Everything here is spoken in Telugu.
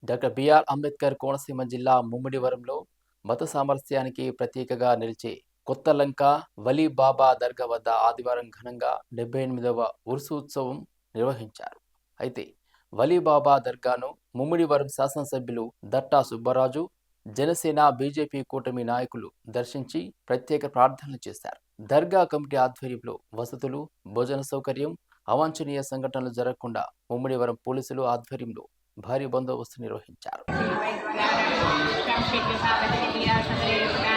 డాక్టర్ బిఆర్ అంబేద్కర్ కోనసీమ జిల్లా ముమ్మిడివరంలో మత సామరస్యానికి ప్రతీకగా నిలిచే కొత్తలంక వలీబాబా దర్గా వద్ద ఆదివారం ఘనంగా 78వ ఉరుసు ఉత్సవం నిర్వహించారు. అయితే వలీబాబా దర్గాను ముమ్మిడివరం శాసనసభ్యులు దట్టా సుబ్బరాజు, జనసేన బీజేపీ కూటమి నాయకులు దర్శించి ప్రత్యేక ప్రార్థనలు చేశారు. దర్గా కమిటీ ఆధ్వర్యంలో వసతులు, భోజన సౌకర్యం, అవాంఛనీయ సంఘటనలు జరగకుండా ముమ్మిడివరం పోలీసులు ఆధ్వర్యంలో భారీ బందోబస్తు నిర్వహించారు. Sampai jumpa di video selanjutnya.